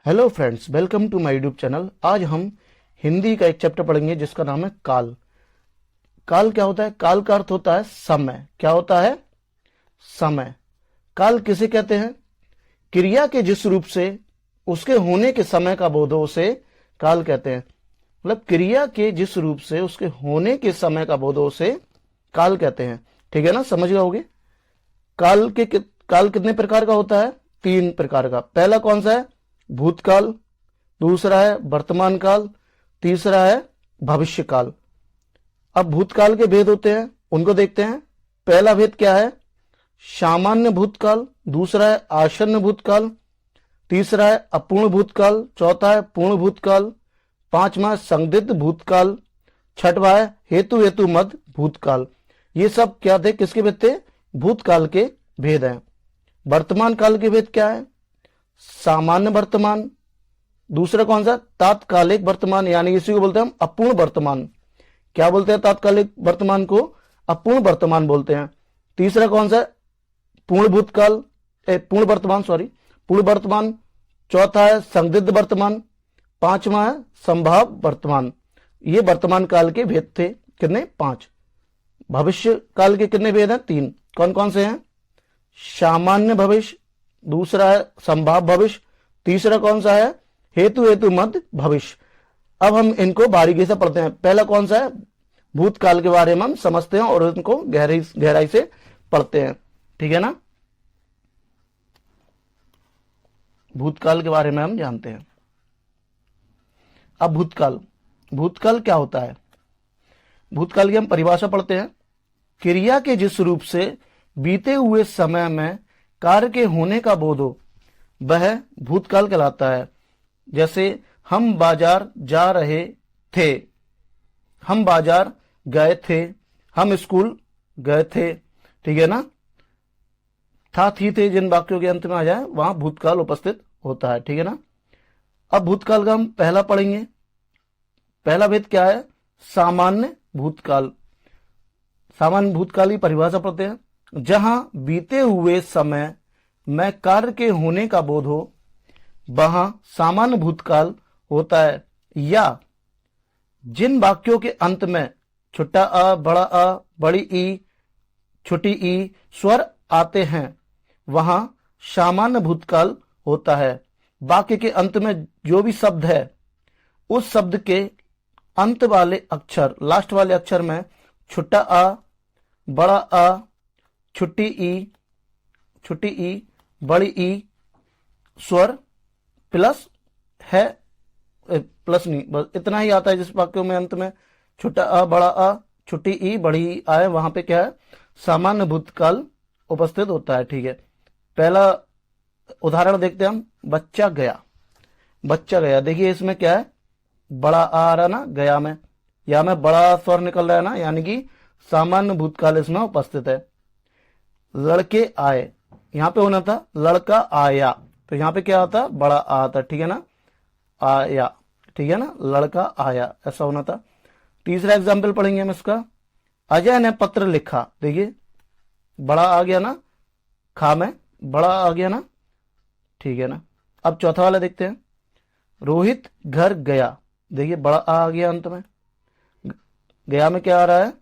Hello friends, welcome to my YouTube channel. आज हम हिंदी का एक चैप्टर पढ़ेंगे जिसका नाम है काल। काल क्या होता है? काल का अर्थ होता है समय। क्या होता है? समय। काल किसे कहते हैं? क्रिया के जिस रूप से उसके होने के समय का बोध हो उसे काल कहते हैं। मतलब क्रिया के जिस रूप से उसके होने के समय का बोध हो उसे काल कहते हैं। ठीक है ना? समझ गए होगे। काल कितने प्रकार का होता है? 3 प्रकार का। पहला कौन सा है? भूतकाल। दूसरा है वर्तमान काल। तीसरा है भविष्य काल। अब भूतकाल के भेद होते हैं, उनको देखते हैं। पहला भेद क्या है? सामान्य भूतकाल। दूसरा है आसन्न भूतकाल। तीसरा है अपूर्ण भूतकाल। चौथा है पूर्ण भूतकाल। पांचवा है संदिग्ध भूतकाल। छठवा है हेतु मध्य भूतकाल। ये सब क्या थे? किसके भेद थे? भूतकाल के भेद हैं। वर्तमान काल के भेद क्या है? सामान्य वर्तमान। दूसरा कौन सा? तात्कालिक वर्तमान, यानी इसी को बोलते हैं हम अपूर्ण वर्तमान। क्या बोलते हैं तात्कालिक वर्तमान को? अपूर्ण वर्तमान बोलते हैं। तीसरा कौन सा? पूर्ण भूतकाल, पूर्ण वर्तमान, पूर्ण वर्तमान। चौथा है संदिग्ध वर्तमान। पांचवा है संभाव्य वर्तमान। ये वर्तमान काल के भेद थे। कितने? 5। भविष्य काल के कितने भेद हैं? 3। कौन कौन से हैं? सामान्य भविष्य। दूसरा है संभाव्य भविष्य। तीसरा कौन सा है? हेतु मध्य भविष्य। अब हम इनको बारीकी से पढ़ते हैं। पहला कौन सा है? भूतकाल के बारे में हम समझते हैं और इनको गहराई से पढ़ते हैं। ठीक है ना? भूतकाल के बारे में हम जानते हैं। अब भूतकाल क्या होता है? भूतकाल की हम परिभाषा पढ़ते हैं। क्रिया के जिस रूप से बीते हुए समय में कार्य के होने का बोध हो वह भूतकाल कहलाता है। जैसे हम बाजार जा रहे थे, हम बाजार गए थे, हम स्कूल गए थे। ठीक है ना? था, थी, थे जिन वाक्यों के अंत में आ जाए वहां भूतकाल उपस्थित होता है। ठीक है ना? अब भूतकाल का हम पहला पढ़ेंगे। पहला भेद क्या है? सामान्य भूतकाल। सामान्य भूतकाल की परिभाषा पढ़ते हैं। जहां बीते हुए समय में कार्य के होने का बोध हो वहां सामान्य भूतकाल होता है। या जिन वाक्यों के अंत में छोटा अ, बड़ी ई, छोटी ई स्वर आते हैं वहां सामान्य भूतकाल होता है। वाक्य के अंत में जो भी शब्द है उस शब्द के अंत वाले अक्षर, लास्ट वाले अक्षर में छोटा अ, बड़ा अ, छोटी ई, बड़ी ई स्वर प्लस है, प्लस नहीं, बस इतना ही आता है। जिस वाक्यों में अंत में छोटा अ, बड़ा अ, छोटी ई, बड़ी ई आए वहां पे क्या है? सामान्य भूतकाल उपस्थित होता है। ठीक है। पहला उदाहरण देखते हैं हम। बच्चा गया। देखिए इसमें क्या है? बड़ा आ रहा ना गया में, या में बड़ा स्वर निकल रहा है ना, यानी कि सामान्य भूतकाल इसमें उपस्थित है। लड़के आए, यहां पे होना था लड़का आया, तो यहां पे क्या आता? बड़ा आता। ठीक है ना? आया। ठीक है ना? लड़का आया, ऐसा होना था। तीसरा एग्जाम्पल पढ़ेंगे हम इसका। अजय ने पत्र लिखा। देखिए बड़ा आ गया ना, खा में बड़ा आ गया ना। ठीक है ना? अब चौथा वाला देखते हैं। रोहित घर गया। देखिए बड़ा आ गया अंत में, गया में क्या आ रहा है?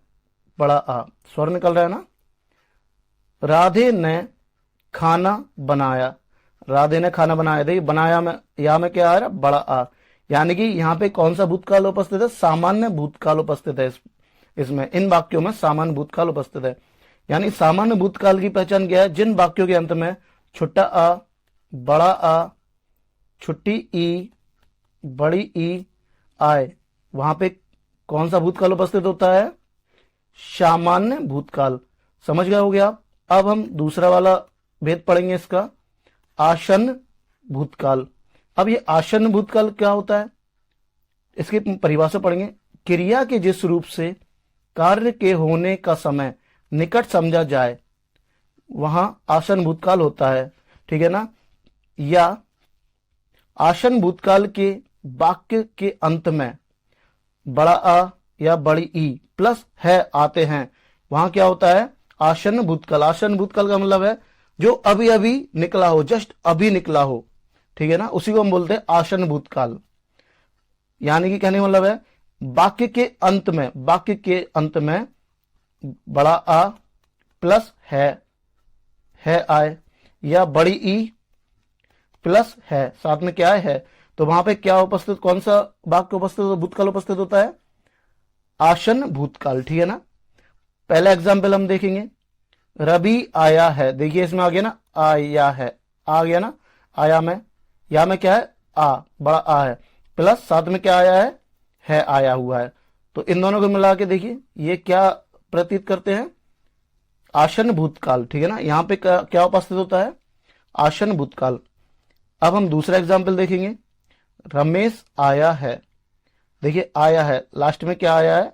बड़ा आ, स्वर निकल रहा है ना। राधे ने खाना बनाया। देखिए बनाया में, या में क्या आ रहा है? बड़ा आ, यानी कि यहाँ पे कौन सा भूतकाल उपस्थित है? सामान्य भूतकाल उपस्थित है। इसमें इन वाक्यों में सामान्य भूतकाल उपस्थित है। यानी सामान्य भूतकाल की पहचान क्या है? जिन वाक्यों के अंत में छोटा आ, बड़ा आ, छोटी ई, बड़ी ई आए वहां पे कौन सा भूतकाल उपस्थित होता है? सामान्य भूतकाल। समझ गए होगे आप। अब हम दूसरा वाला भेद पढ़ेंगे इसका, आसन्न भूतकाल। अब ये आसन्न भूतकाल क्या होता है? इसकी परिभाषा पढ़ेंगे। क्रिया के जिस रूप से कार्य के होने का समय निकट समझा जाए वहां आसन्न भूतकाल होता है। ठीक है ना? या आसन्न भूतकाल के वाक्य के अंत में बड़ा आ या बड़ी ई प्लस है आते हैं वहां क्या होता है? आसन्न भूतकाल। आसन्न भूतकाल का मतलब है जो अभी अभी निकला हो, जस्ट अभी निकला हो। ठीक है ना, उसी को हम बोलते हैं आसन्न भूतकाल। यानी कि कहने का मतलब है वाक्य के अंत में बड़ा आ प्लस है आए, या बड़ी ई प्लस है, साथ में क्या है, तो वहां पे क्या उपस्थित, कौन सा वाक्य उपस्थित, भूतकाल उपस्थित होता है, आसन्न भूतकाल। ठीक है ना। पहला एग्जाम्पल हम देखेंगे, रवि आया है। देखिए इसमें आ गया ना, आया है, आ गया ना, आया में, या में क्या है, आ, बड़ा आ है, प्लस साथ में क्या आया है आया हुआ है। तो इन दोनों को मिला के देखिए ये क्या प्रतीत करते हैं, आसन्न भूतकाल। ठीक है ना, यहां पे क्या उपस्थित होता है, आसन्न भूतकाल। अब हम दूसरा एग्जाम्पल देखेंगे, रमेश आया है। देखिए आया है, लास्ट में क्या आया है,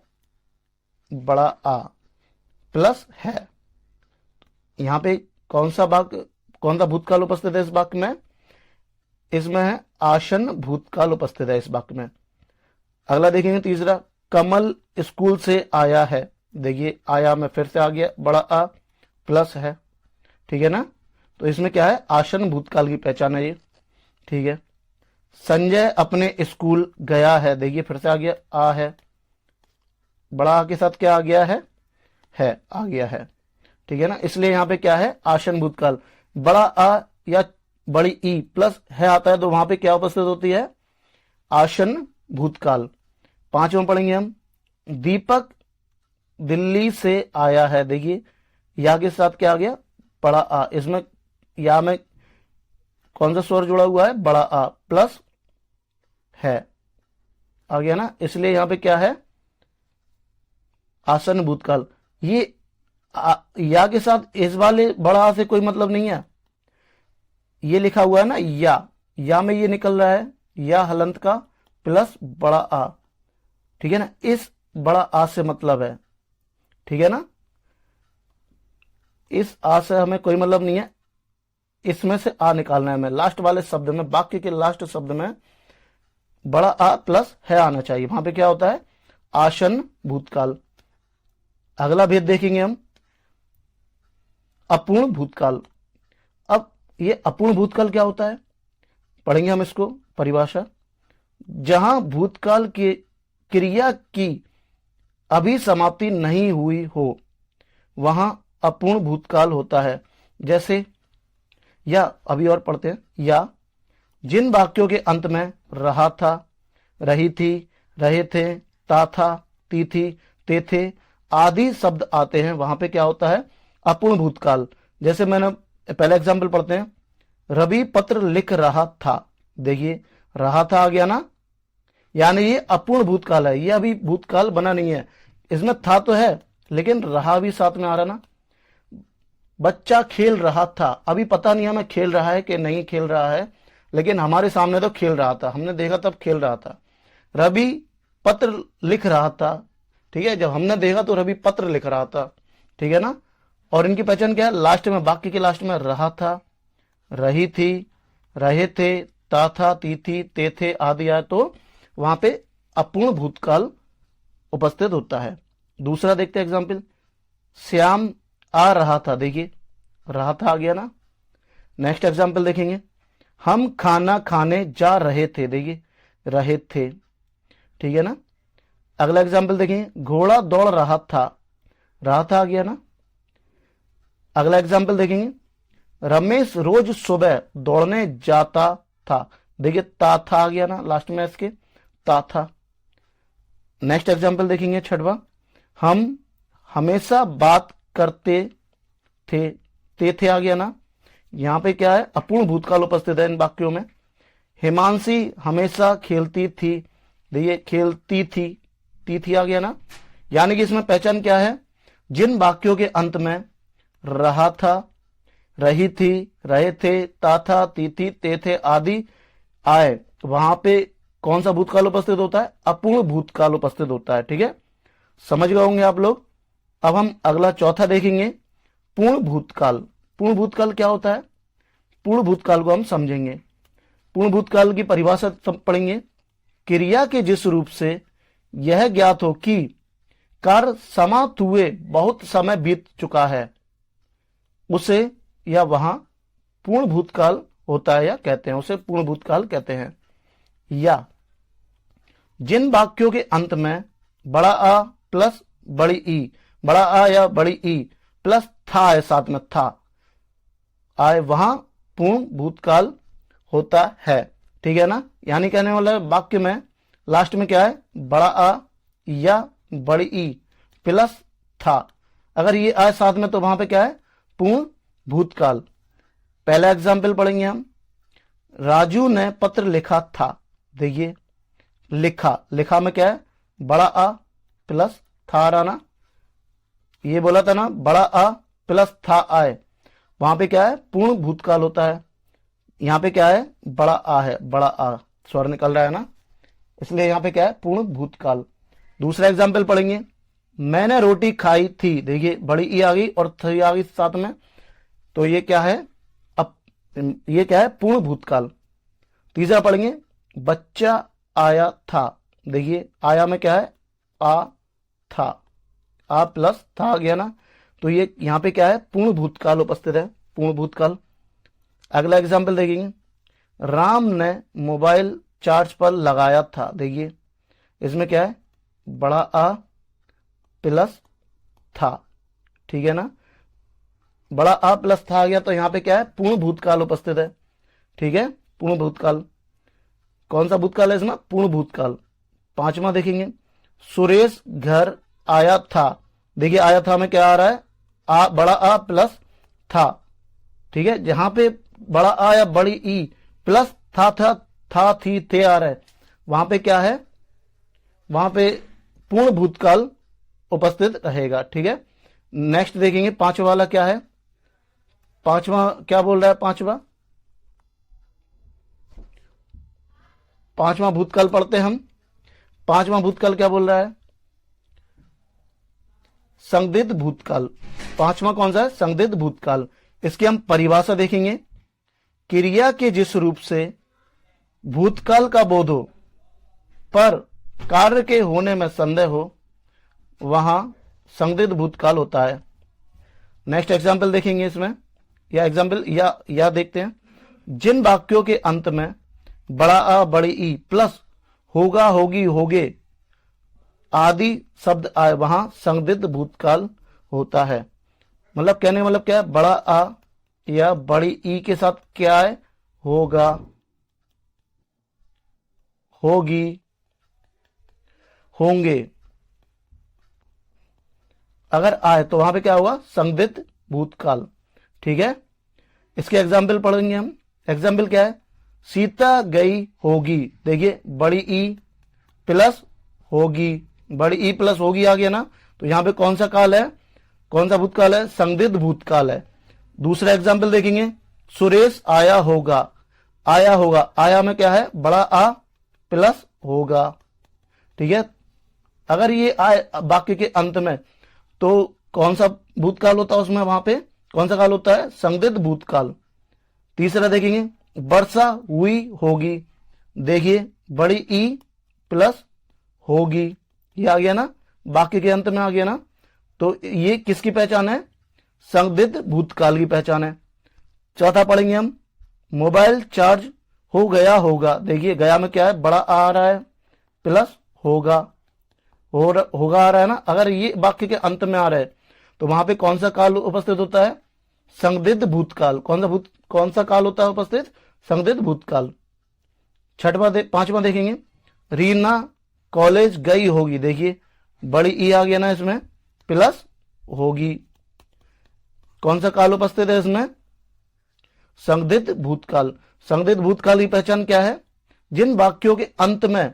बड़ा आ प्लस है। यहां पे कौन सा भूतकाल उपस्थित है इस वाक्य में, इसमें है आसन्न भूतकाल उपस्थित है इस वाक्य में। अगला देखेंगे तीसरा, कमल स्कूल से आया है। देखिए आया में फिर से आ गया बड़ा आ प्लस है। ठीक है ना, तो इसमें क्या है, आसन्न भूतकाल की पहचान है ये। ठीक है। संजय अपने स्कूल गया है। देखिए फिर से आ गया आ है, बड़ा आ के साथ क्या आ गया है आ गया है। ठीक है ना, इसलिए यहां पे क्या है, आसन्न भूतकाल। बड़ा आ या बड़ी ई प्लस है आता है तो वहां पे क्या उपस्थित होती है, आसन्न भूतकाल। पांचवा पढ़ेंगे हम, दीपक दिल्ली से आया है। देखिए या के साथ क्या आ गया, बड़ा आ, इसमें या में कौन सा स्वर जुड़ा हुआ है, बड़ा आ प्लस है, आ गया ना, इसलिए यहां पे क्या है, आसन्न भूतकाल। ये या के साथ इस वाले बड़ा आ से कोई मतलब नहीं है, ये लिखा हुआ है ना या में ये निकल रहा है या हलंत का प्लस बड़ा आ। ठीक है ना, इस बड़ा आ से मतलब है। ठीक है ना, इस आ से हमें कोई मतलब नहीं है, इसमें से आ निकालना है हमें, लास्ट वाले शब्द में, वाक्य के लास्ट शब्द में बड़ा आ प्लस है आना चाहिए, वहां पे क्या होता है, आसन्न भूतकाल। अगला भेद देखेंगे हम, अपूर्ण भूतकाल। अब ये अपूर्ण भूतकाल क्या होता है, पढ़ेंगे हम इसको परिभाषा, जहां भूतकाल की क्रिया की अभी समाप्ति नहीं हुई हो वहां अपूर्ण भूतकाल होता है। जैसे या, अभी और पढ़ते हैं, या जिन वाक्यों के अंत में रहा था, रही थी, रहे थे, ता था, ती थी, ते थे आदि शब्द आते हैं वहां पे क्या होता है, अपूर्ण भूतकाल। जैसे मैंने पहला एग्जाम्पल पढ़ते हैं, रवि पत्र लिख रहा था। देखिए रहा था आ गया ना, यानी ये अपूर्ण भूतकाल है, ये अभी भूतकाल बना नहीं है, इसमें था तो है लेकिन रहा भी साथ में आ रहा ना। बच्चा खेल रहा था, अभी पता नहीं हमें खेल रहा है कि नहीं खेल रहा है, लेकिन हमारे सामने तो खेल रहा था, हमने देखा तब खेल रहा था। रवि पत्र लिख रहा था, ठीक है, जब हमने देखा तो रवि पत्र लिख रहा था। ठीक है ना, और इनकी पहचान क्या है, लास्ट में, वाक्य के लास्ट में रहा था, रही थी, रहे थे, ता था, ती थी, ते थे आदि आए तो वहां पे अपूर्ण भूतकाल उपस्थित होता है। दूसरा देखते हैं एग्जाम्पल, श्याम आ रहा था। देखिए रहा था आ गया ना। नेक्स्ट एग्जाम्पल देखेंगे, हम खाना खाने जा रहे थे। देखिए रहे थे। ठीक है ना, अगला एग्जाम्पल देखेंगे, घोड़ा दौड़ रहा था आ गया ना। अगला एग्जाम्पल देखेंगे, रमेश रोज सुबह दौड़ने जाता था। देखिए ता था आ गया ना, लास्ट में इसके ता था। नेक्स्ट एग्जाम्पल देखेंगे छठवां, हम हमेशा बात करते थे, ते थे आ गया ना। यहां पे क्या है, अपूर्ण भूतकाल उपस्थित है इन वाक्यों में। हिमांशी हमेशा खेलती थी। देखिए खेलती थी, ती थी आ गया ना। यानी कि इसमें पहचान क्या है, जिन वाक्यों के अंत में रहा था, रही थी, रहे थे, ता था, ती थी, ते थे आदि आए वहां पे कौन सा भूतकाल उपस्थित होता है, अपूर्ण भूतकाल उपस्थित होता है। ठीक है, समझ गए होंगे आप लोग। अब हम अगला चौथा देखेंगे, पूर्ण भूतकाल। पूर्ण भूतकाल क्या होता है, पूर्ण भूतकाल को हम समझेंगे। पूर्ण भूतकाल की परिभाषा पढ़ेंगे, क्रिया के जिस रूप से यह ज्ञात हो कि कार्य समाप्त हुए बहुत समय बीत चुका है उसे या वहां पूर्ण भूतकाल होता है या कहते हैं, उसे पूर्ण भूतकाल कहते हैं। या जिन वाक्यों के अंत में बड़ा आ प्लस बड़ी ई, बड़ा आ या बड़ी ई प्लस था है, साथ में था आए, वहां पूर्ण भूतकाल होता है। ठीक है ना, यानी कहने वाला वाक्य में लास्ट में क्या है, बड़ा आ या बड़ी ई प्लस था, अगर ये आए साथ में तो वहां पे क्या है, पूर्ण भूतकाल। पहला एग्जाम्पल पढ़ेंगे हम, राजू ने पत्र लिखा था। देखिए लिखा, लिखा में क्या है, बड़ा आ प्लस था आ रहा ना, ये बोला था ना बड़ा आ प्लस था आए, वहां पे क्या है, पूर्ण भूतकाल होता है। यहां पे क्या है, बड़ा आ है, बड़ा आ स्वर निकल रहा है ना, इसलिए यहां पे क्या है, पूर्ण भूतकाल। दूसरा एग्जाम्पल पढ़ेंगे, मैंने रोटी खाई थी। देखिए बड़ी ई आ गई और थी आ गई साथ में, तो ये क्या है, अब ये क्या है, पूर्ण भूतकाल। तीसरा पढ़ेंगे, बच्चा आया था। देखिए आया में क्या है, आ था, आ प्लस था आ गया ना, तो ये यहां पे क्या है, पूर्ण भूतकाल उपस्थित है, पूर्ण भूतकाल। अगला एग्जाम्पल देखेंगे, राम ने मोबाइल चार्ज पर लगाया था। देखिए इसमें क्या है, बड़ा आ प्लस था। ठीक है ना, बड़ा आ प्लस था आ गया, तो यहां पे क्या है, पूर्ण भूतकाल उपस्थित है। ठीक है, पूर्ण भूतकाल। कौन सा भूतकाल है इसमें, पूर्ण भूतकाल। पांचवा देखेंगे, सुरेश घर आया था। देखिए आया था में क्या आ रहा है, आ बड़ा आ प्लस था। ठीक है, जहां पे बड़ा आ या बड़ी ई प्लस था थी थे आ रहा है, वहां पे क्या है, वहां पे पूर्ण भूतकाल उपस्थित रहेगा। ठीक है, नेक्स्ट देखेंगे पांचवा वाला क्या है, पांचवा क्या बोल रहा है, पांचवा भूतकाल पढ़ते हैं हम। पांचवा भूतकाल क्या बोल रहा है, संदिग्ध भूतकाल। पांचवा कौन सा है, संदिग्ध भूतकाल। इसकी हम परिभाषा देखेंगे, क्रिया के जिस रूप से भूतकाल का बोध हो पर कार्य के होने में संदेह हो, वहां संदिग्ध भूतकाल होता है। नेक्स्ट एग्जाम्पल देखेंगे इसमें, या एग्जाम्पल या देखते हैं, जिन वाक्यों के अंत में बड़ा आ बड़ी ई प्लस होगा होगी होगे आदि शब्द आए, वहां संदिग्ध भूतकाल होता है। मतलब कहने मतलब क्या है, बड़ा आ या बड़ी ई के साथ क्या है, होगा होगी होंगे, अगर आए तो वहां पे क्या होगा, संदिग्ध भूतकाल। ठीक है, इसके एग्जाम्पल पढ़ेंगे हम। एग्जाम्पल क्या है, सीता गई होगी। देखिए बड़ी ई प्लस होगी, बड़ी ई प्लस होगी आ गया ना, तो यहां पे कौन सा काल है, कौन सा भूतकाल है, संदिग्ध भूतकाल है। दूसरा एग्जाम्पल देखेंगे, सुरेश आया होगा। आया होगा, आया में क्या है, बड़ा आ प्लस होगा। ठीक है, अगर ये आए वाक्य के अंत में, तो कौन सा भूतकाल होता है उसमें, वहां पे कौन सा काल होता है, संदिग्ध भूतकाल। तीसरा देखेंगे, वर्षा हुई होगी। देखिए बड़ी ई प्लस होगी, ये आ गया ना, वाक्य के अंत में आ गया ना, तो ये किसकी पहचान है, संदिग्ध भूतकाल की पहचान है। चौथा पढ़ेंगे हम, मोबाइल चार्ज हो गया होगा। देखिए गया में क्या है, बड़ा आ रहा है प्लस होगा, होगा आ रहा है ना, अगर ये वाक्य के अंत में आ रहा है तो वहां पे कौन सा काल उपस्थित होता है, संदिग्ध भूतकाल। कौन सा काल होता है उपस्थित, संदिग्ध भूतकाल। पांचवा देखेंगे, रीना कॉलेज गई होगी। देखिए बड़ी ई आ गया ना इसमें, प्लस होगी, कौन सा काल उपस्थित है इसमें, संदिग्ध भूतकाल। संदिग्ध भूतकाल की पहचान क्या है, जिन वाक्यों के अंत में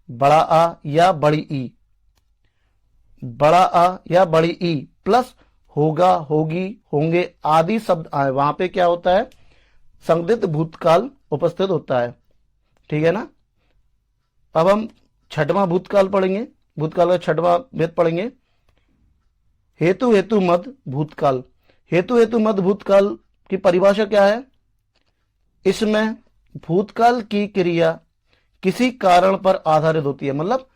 बड़ा आ या बड़ी ई, बड़ा आ या बड़ी ई प्लस होगा होगी होंगे आदि शब्द आए, वहां पे क्या होता है, संदिग्ध भूतकाल उपस्थित होता है। ठीक है ना, अब हम छठवां भूतकाल पढ़ेंगे, भूतकाल का छठवां भेद पढ़ेंगे, हेतु हेतु मद भूतकाल। हेतु हेतु मद भूतकाल की परिभाषा क्या है, इसमें भूतकाल की क्रिया किसी कारण पर आधारित होती है। मतलब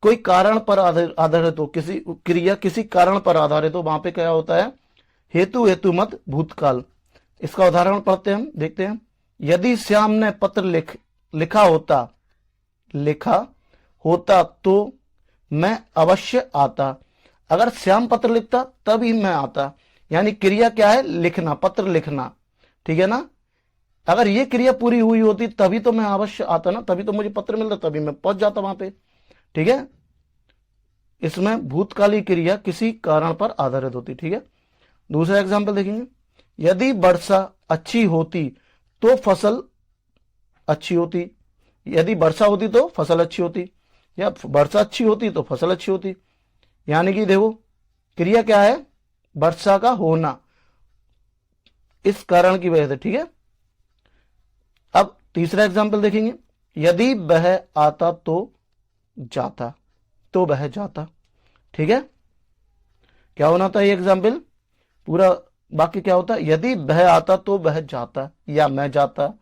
कोई कारण पर आधारित हो, किसी क्रिया किसी कारण पर आधारित हो, वहां पे क्या होता है, हेतु हेतु मत भूतकाल। इसका उदाहरण पढ़ते हैं, हम देखते हैं। यदि श्याम ने पत्र लिखा होता तो मैं अवश्य आता। अगर श्याम पत्र लिखता तभी मैं आता, यानी क्रिया क्या है? लिखना, पत्र लिखना, ठीक है ना। अगर ये क्रिया पूरी हुई होती तभी तो मैं अवश्य आता ना, तभी तो मुझे पत्र मिलता, तभी मैं पहुंच जाता वहां पे, ठीक है। इसमें भूतकाली क्रिया किसी कारण पर आधारित होती, ठीक है। दूसरा एग्जाम्पल देखेंगे, यदि वर्षा अच्छी होती तो फसल अच्छी होती। यदि वर्षा होती तो फसल अच्छी होती, या वर्षा अच्छी होती तो फसल अच्छी होती। यानी कि देखो क्रिया क्या है? वर्षा का होना, इस कारण की वजह से, ठीक है। अब तीसरा एग्जाम्पल देखेंगे, यदि वह आता तो जाता, तो वह जाता, ठीक है। क्या होना था ये एग्जाम्पल? पूरा वाक्य क्या होता? यदि वह आता तो वह जाता, या मैं जाता,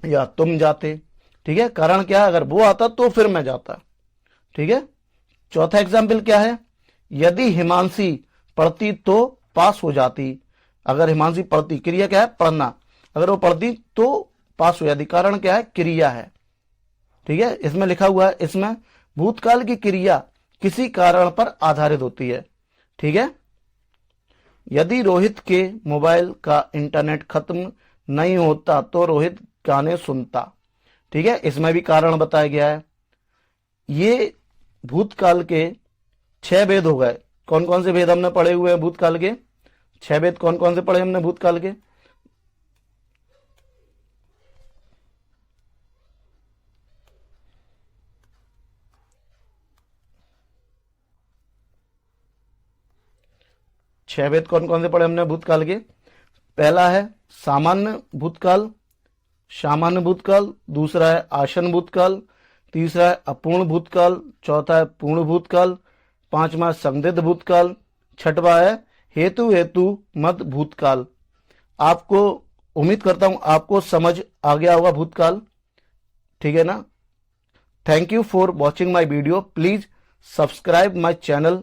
या तुम जाते, ठीक है। कारण क्या है? अगर वो आता तो फिर मैं जाता, ठीक है। चौथा एग्जाम्पल क्या है? यदि हिमांशी पढ़ती तो पास हो जाती। अगर हिमांशी पढ़ती, क्रिया क्या है? पढ़ना, अगर वो पढ़ती तो पास हो जाती। कारण क्या है? क्रिया है, ठीक है। इसमें लिखा हुआ है, इसमें भूतकाल की क्रिया किसी कारण पर आधारित होती है, ठीक है। यदि रोहित के मोबाइल का इंटरनेट खत्म नहीं होता तो रोहित गाने सुनता, ठीक है। इसमें भी कारण बताया गया है। ये भूतकाल के 6 भेद हो गए। कौन कौन से भेद हमने पढ़े हुए हैं भूतकाल के? 6 भेद कौन कौन से पढ़े हमने भूतकाल के? छह भेद कौन कौन से पढ़े हमने भूतकाल के? पहला है सामान्य भूतकाल, सामान्य भूतकाल। दूसरा है आसन भूतकाल। तीसरा है अपूर्ण भूतकाल। चौथा है पूर्ण भूतकाल। पांचवा संदिग्ध भूतकाल। छठवा है हेतु मत भूतकाल। आपको उम्मीद करता हूं आपको समझ आ गया होगा भूतकाल, ठीक है ना। Thank you for watching my video. Please subscribe my channel